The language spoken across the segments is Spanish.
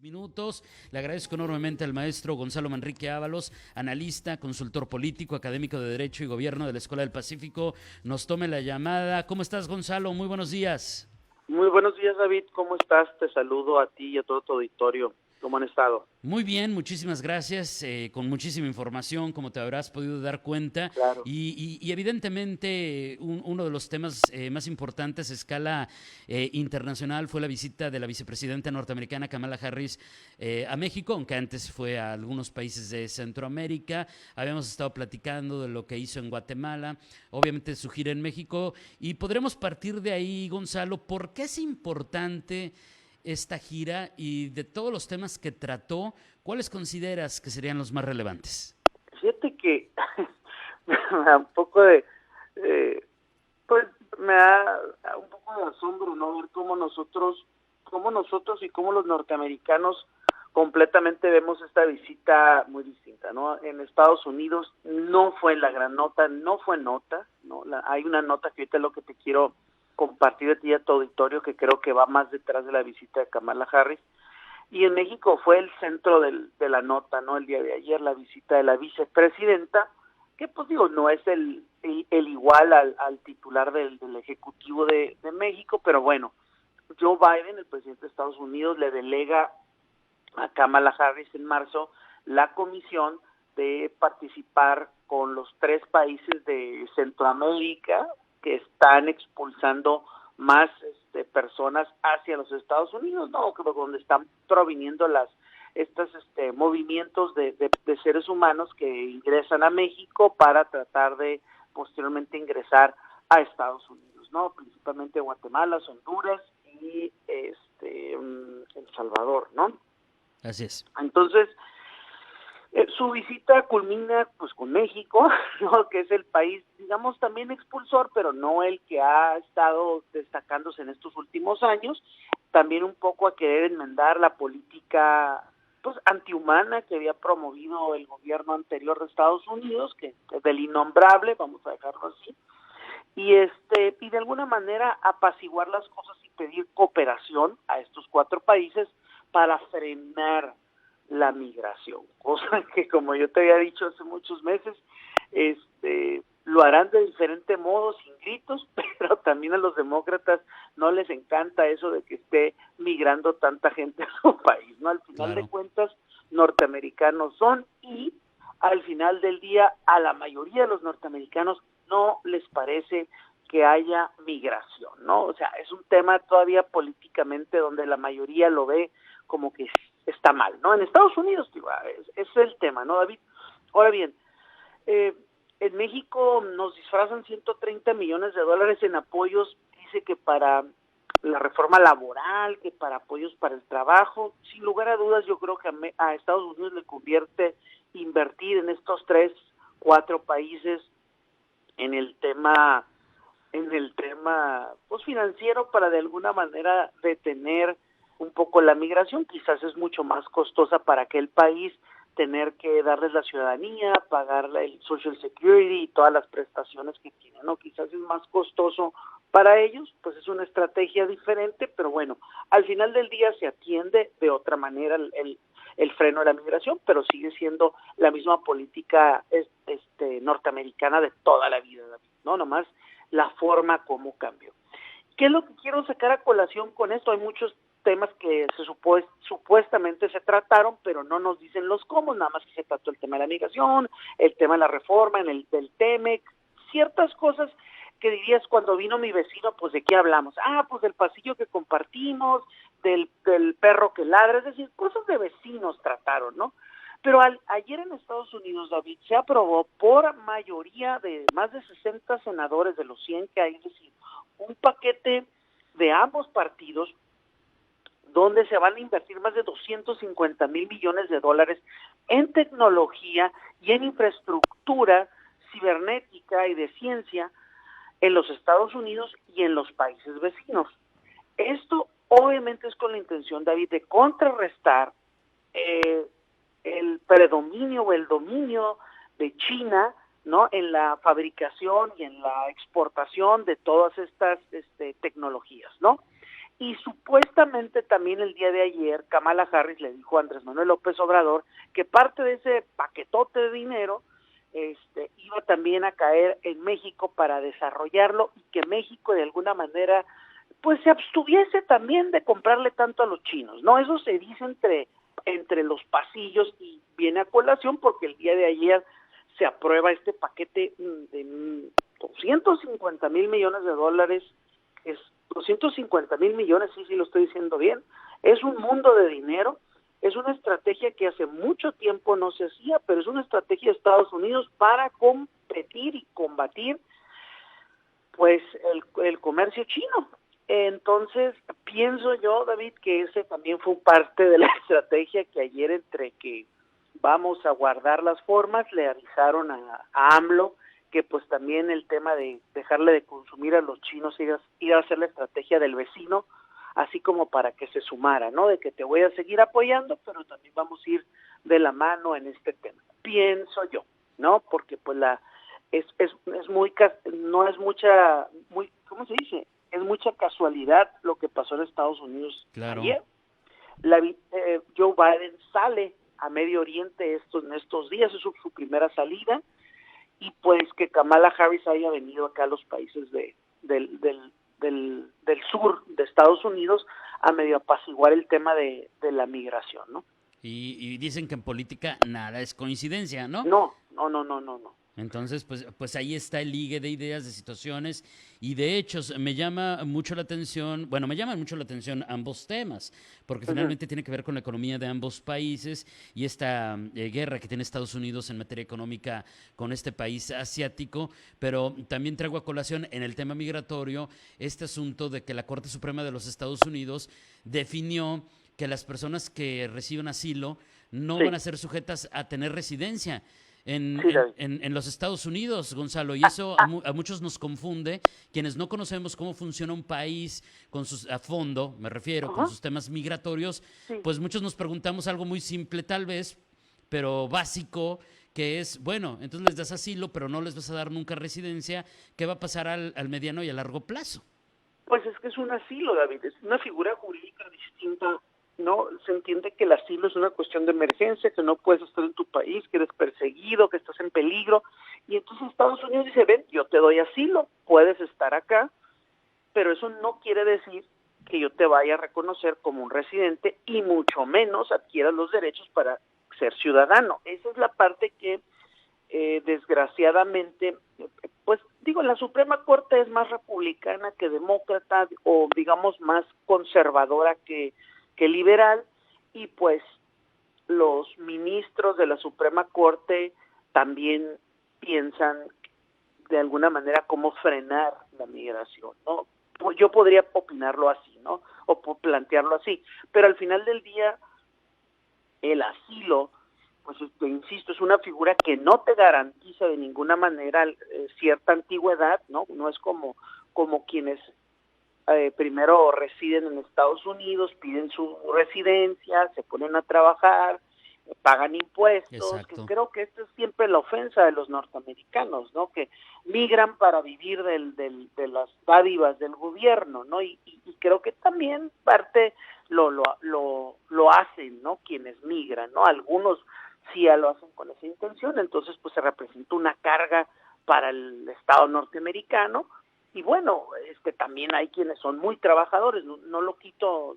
Minutos. Le agradezco enormemente al maestro Gonzalo Manrique Ábalos, analista, consultor político, académico de Derecho y Gobierno de la Escuela del Pacífico. Nos tome la llamada. ¿Cómo estás, Gonzalo? Muy buenos días. Muy buenos días, David. ¿Cómo estás? Te saludo a ti y a todo tu auditorio. ¿Cómo han estado? Muy bien, muchísimas gracias, con muchísima información, como te habrás podido dar cuenta, Claro. y evidentemente uno de los temas más importantes a escala internacional fue la visita de la vicepresidenta norteamericana Kamala Harris a México, aunque antes fue a algunos países de Centroamérica. Habíamos estado platicando de lo que hizo en Guatemala, obviamente su gira en México, y podremos partir de ahí, Gonzalo. ¿Por qué es importante esta gira y de todos los temas que trató, cuáles consideras que serían los más relevantes? Fíjate que me da un poco de, eh, pues me da un poco de asombro, ¿no? Ver cómo nosotros y cómo los norteamericanos completamente vemos esta visita muy distinta, ¿no? En Estados Unidos no fue la gran nota, no fue nota, ¿no? Hay una nota que ahorita es lo que te quiero compartir a ti y a tu auditorio, que creo que va más detrás de la visita de Kamala Harris. Y en México fue el centro de la nota, ¿no? El día de ayer, la visita de la vicepresidenta, que pues digo, no es el igual al titular del Ejecutivo de México, pero bueno, Joe Biden, el presidente de Estados Unidos, le delega a Kamala Harris en marzo la comisión de participar con los 3 países de Centroamérica que están expulsando más personas hacia los Estados Unidos, ¿no? Donde están proviniendo estos movimientos de seres humanos que ingresan a México para tratar de posteriormente ingresar a Estados Unidos, ¿no? Principalmente Guatemala, Honduras y El Salvador, ¿no? Así es. Entonces, su visita culmina pues con México, ¿no? Que es el país, digamos, también expulsor, pero no el que ha estado destacándose en estos últimos años, también un poco a querer enmendar la política pues antihumana que había promovido el gobierno anterior de Estados Unidos, que es del innombrable, vamos a dejarlo así, y de alguna manera apaciguar las cosas y pedir cooperación a estos 4 países para frenar la migración, cosa que, como yo te había dicho hace muchos meses, lo harán de diferente modo, sin gritos, pero también a los demócratas no les encanta eso de que esté migrando tanta gente a su país, ¿no? Al final de Claro. cuentas, norteamericanos son, y al final del día a la mayoría de los norteamericanos no les parece que haya migración, ¿no? O sea, es un tema todavía políticamente donde la mayoría lo ve como que está mal, ¿no? En Estados Unidos, digo, es el tema, ¿no, David? Ahora bien, en México nos disfrazan 130 millones de dólares en apoyos, dice que para la reforma laboral, que para apoyos para el trabajo. Sin lugar a dudas, yo creo que a Estados Unidos le convierte invertir en estos 3, 4 países en el tema pues financiero, para de alguna manera detener un poco la migración. Quizás es mucho más costosa para aquel país tener que darles la ciudadanía, pagar el Social Security y todas las prestaciones que tienen, ¿no? Quizás es más costoso para ellos, pues es una estrategia diferente, pero bueno, al final del día se atiende de otra manera el freno de la migración, pero sigue siendo la misma política norteamericana de toda la vida, ¿no? Nomás la forma como cambió. ¿Qué es lo que quiero sacar a colación con esto? Hay muchos temas que supuestamente se trataron, pero no nos dicen los cómo, nada más que se trató el tema de la migración, el tema de la reforma, del TEMEC, ciertas cosas que dirías cuando vino mi vecino, pues ¿de qué hablamos? Pues del pasillo que compartimos, del perro que ladra, es decir, cosas de vecinos trataron, ¿no? Pero ayer en Estados Unidos, David, se aprobó por mayoría de más de 60 senadores de los 100 que hay, es decir, un paquete de ambos partidos donde se van a invertir más de 250 mil millones de dólares en tecnología y en infraestructura cibernética y de ciencia en los Estados Unidos y en los países vecinos. Esto obviamente es con la intención, David, de contrarrestar el predominio o el dominio de China, ¿no? En la fabricación y en la exportación de todas estas tecnologías, ¿no? Y supuestamente también el día de ayer Kamala Harris le dijo a Andrés Manuel López Obrador que parte de ese paquetote de dinero iba también a caer en México para desarrollarlo, y que México de alguna manera pues se abstuviese también de comprarle tanto a los chinos, ¿no? Eso se dice entre los pasillos, y viene a colación porque el día de ayer se aprueba este paquete de 250 mil millones de dólares. Es 250 mil millones, sí lo estoy diciendo bien. Es un mundo de dinero. Es una estrategia que hace mucho tiempo no se hacía, pero es una estrategia de Estados Unidos para competir y combatir pues el comercio chino. Entonces, pienso yo, David, que ese también fue parte de la estrategia, que ayer, entre que vamos a guardar las formas, le avisaron a AMLO que pues también el tema de dejarle de consumir a los chinos iba a ser la estrategia del vecino, así como para que se sumara, ¿no? De que te voy a seguir apoyando, pero también vamos a ir de la mano en este tema. Pienso yo, ¿no? Porque pues no es mucha, ¿cómo se dice? Es mucha casualidad lo que pasó en Estados Unidos ayer. Joe Biden sale a Medio Oriente en estos días, es su primera salida, y pues que Kamala Harris haya venido acá a los países del sur de Estados Unidos a medio apaciguar el tema de la migración, ¿no? Y dicen que en política nada es coincidencia, ¿no? No. Entonces, pues ahí está el ligue de ideas, de situaciones y de hechos. Me llaman mucho la atención ambos temas, porque finalmente tiene que ver con la economía de ambos países y esta guerra que tiene Estados Unidos en materia económica con este país asiático, pero también traigo a colación en el tema migratorio este asunto de que la Corte Suprema de los Estados Unidos definió que las personas que reciben asilo no van a ser sujetas a tener residencia en los Estados Unidos, Gonzalo, y eso a muchos nos confunde, quienes no conocemos cómo funciona un país a fondo, me refiero, con sus temas migratorios, pues muchos nos preguntamos algo muy simple tal vez, pero básico, que es, bueno, entonces les das asilo, pero no les vas a dar nunca residencia, ¿qué va a pasar al mediano y a largo plazo? Pues es que es un asilo, David, es una figura jurídica distinta, ¿no? Se entiende que el asilo es una cuestión de emergencia, que no puedes estar en tu país, que eres perseguido, que estás en peligro, y entonces Estados Unidos dice, ven, yo te doy asilo, puedes estar acá, pero eso no quiere decir que yo te vaya a reconocer como un residente, y mucho menos adquieras los derechos para ser ciudadano. Esa es la parte que desgraciadamente, pues digo, la Suprema Corte es más republicana que demócrata, o digamos más conservadora que liberal, y pues los ministros de la Suprema Corte también piensan de alguna manera cómo frenar la migración, ¿no? Yo podría opinarlo así, ¿no? O plantearlo así, pero al final del día el asilo, pues insisto, es una figura que no te garantiza de ninguna manera cierta antigüedad, ¿no? No es como quienes primero residen en Estados Unidos, piden su residencia, se ponen a trabajar, pagan impuestos, que creo que esta es siempre la ofensa de los norteamericanos, ¿no? Que migran para vivir de las dádivas del gobierno, ¿no? Y creo que también parte lo hacen, ¿no? Quienes migran, ¿no? Algunos sí ya lo hacen con esa intención, entonces pues se representa una carga para el Estado norteamericano. Y bueno, también hay quienes son muy trabajadores, no lo quito,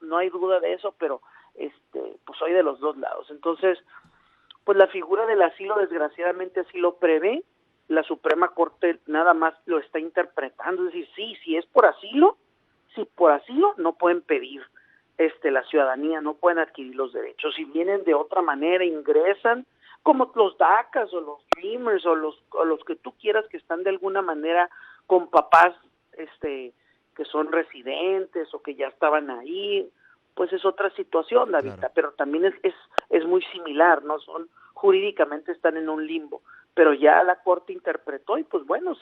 no hay duda de eso, pero pues soy de los dos lados. Entonces, pues la figura del asilo desgraciadamente así lo prevé, la Suprema Corte nada más lo está interpretando, es decir, si es por asilo, no pueden pedir la ciudadanía, no pueden adquirir los derechos. Si vienen de otra manera, ingresan, como los DACAs o los Dreamers o los que tú quieras, que están de alguna manera con papás que son residentes o que ya estaban ahí, pues es otra situación, David, claro. Pero también es muy similar, ¿no? Jurídicamente están en un limbo, pero ya la Corte interpretó y pues bueno,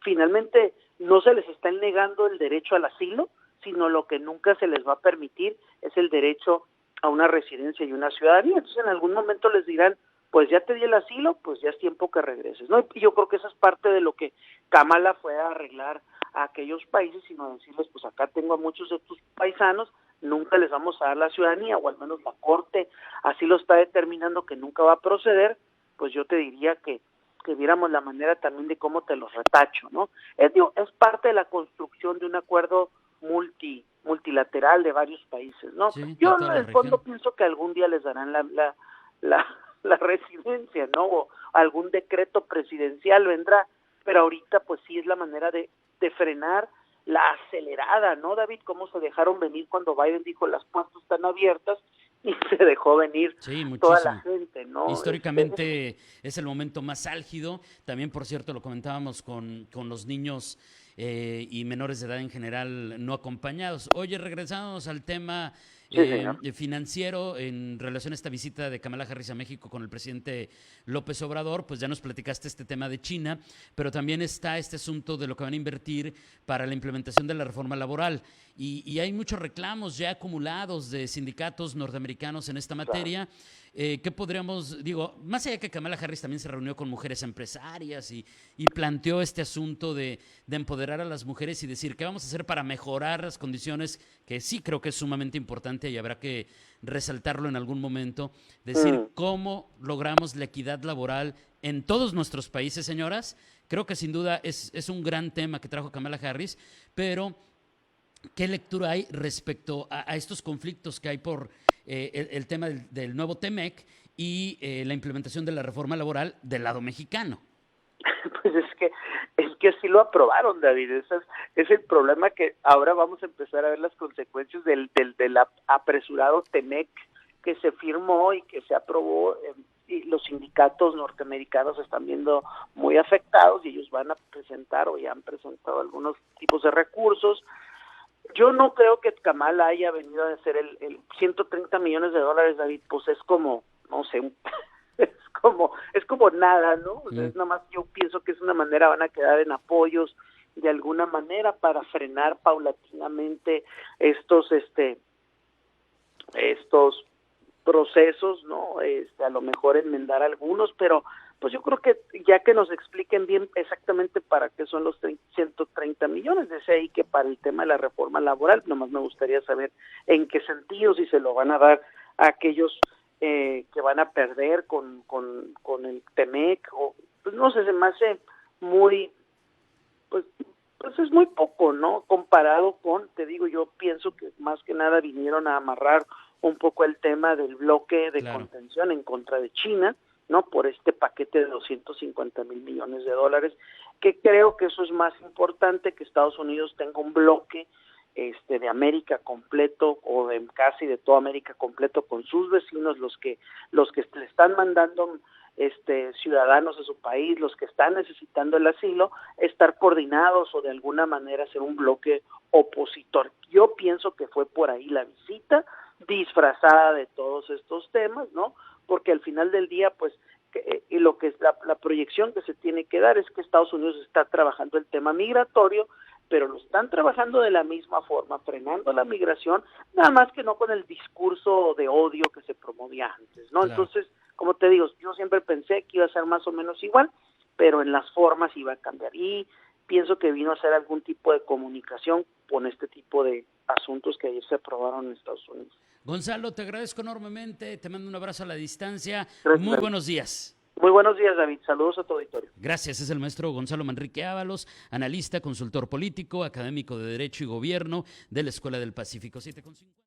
finalmente no se les está negando el derecho al asilo, sino lo que nunca se les va a permitir es el derecho a una residencia y una ciudadanía. Entonces en algún momento les dirán, pues ya te di el asilo, pues ya es tiempo que regreses, ¿no? Y yo creo que esa es parte de lo que Kamala fue a arreglar a aquellos países, sino decirles, pues acá tengo a muchos de tus paisanos, nunca les vamos a dar la ciudadanía, o al menos la Corte así lo está determinando que nunca va a proceder, pues yo te diría que viéramos la manera también de cómo te los retacho, ¿no? Es parte de la construcción de un acuerdo multilateral de varios países, ¿no? Sí, Yo toda en la el fondo región. pienso que algún día les darán la residencia, ¿no? O algún decreto presidencial vendrá, pero ahorita pues sí es la manera de frenar la acelerada, ¿no, David? Cómo se dejaron venir cuando Biden dijo las puertas están abiertas y se dejó venir Sí, toda la muchísimo. gente, ¿no? Históricamente es el momento más álgido. También, por cierto, lo comentábamos con los niños y menores de edad en general no acompañados. Oye, regresamos al tema Sí, señor. financiero en relación a esta visita de Kamala Harris a México con el presidente López Obrador. Pues ya nos platicaste este tema de China, pero también está este asunto de lo que van a invertir para la implementación de la reforma laboral. Y hay muchos reclamos ya acumulados de sindicatos norteamericanos en esta Claro. materia. ¿Qué podríamos, digo, más allá de que Kamala Harris también se reunió con mujeres empresarias y planteó este asunto de empoderar a las mujeres y decir qué vamos a hacer para mejorar las condiciones, que sí creo que es sumamente importante y habrá que resaltarlo en algún momento, decir cómo logramos la equidad laboral en todos nuestros países, señoras? Creo que sin duda es un gran tema que trajo Kamala Harris, pero ¿qué lectura hay respecto a estos conflictos que hay por el tema del nuevo TEMEC y la implementación de la reforma laboral del lado mexicano? Pues es que así lo aprobaron, David. Es el problema, que ahora vamos a empezar a ver las consecuencias del apresurado TEMEC que se firmó y que se aprobó, y los sindicatos norteamericanos están viendo muy afectados y ellos van a presentar o ya han presentado algunos tipos de recursos. Yo no creo que Kamala haya venido a hacer el 130 millones de dólares, David, pues es como, no sé, es como nada, ¿no? O sea, es nada más, yo pienso que es una manera, van a quedar en apoyos de alguna manera para frenar paulatinamente estos procesos, ¿no? A lo mejor enmendar algunos, pero pues yo creo que ya que nos expliquen bien exactamente para qué son los 130 millones, desde ahí que para el tema de la reforma laboral, nomás me gustaría saber en qué sentido, si se lo van a dar a aquellos que van a perder con el TEMEC, o pues no sé, se me hace muy, pues es muy poco, ¿no? Comparado con, te digo, yo pienso que más que nada vinieron a amarrar un poco el tema del bloque de Claro. contención en contra de China, ¿no? Por este paquete de 250 mil millones de dólares, que creo que eso es más importante, que Estados Unidos tenga un bloque de América completo, o de casi de toda América completo, con sus vecinos, los que le están mandando ciudadanos a su país, los que están necesitando el asilo, estar coordinados o de alguna manera ser un bloque opositor. Yo pienso que fue por ahí la visita, disfrazada de todos estos temas, ¿no? Porque al final del día, pues, y lo que es la proyección que se tiene que dar es que Estados Unidos está trabajando el tema migratorio, pero lo están trabajando de la misma forma, frenando la migración, nada más que no con el discurso de odio que se promovía antes, ¿no? Claro. Entonces, como te digo, yo siempre pensé que iba a ser más o menos igual, pero en las formas iba a cambiar, y pienso que vino a hacer algún tipo de comunicación con este tipo de asuntos que ayer se aprobaron en Estados Unidos. Gonzalo, te agradezco enormemente, te mando un abrazo a la distancia. Gracias, Muy David. buenos días. Muy buenos días, David. Saludos a tu auditorio. Gracias, es el maestro Gonzalo Manrique Ábalos, analista, consultor político, académico de Derecho y Gobierno de la Escuela del Pacífico. 7:50.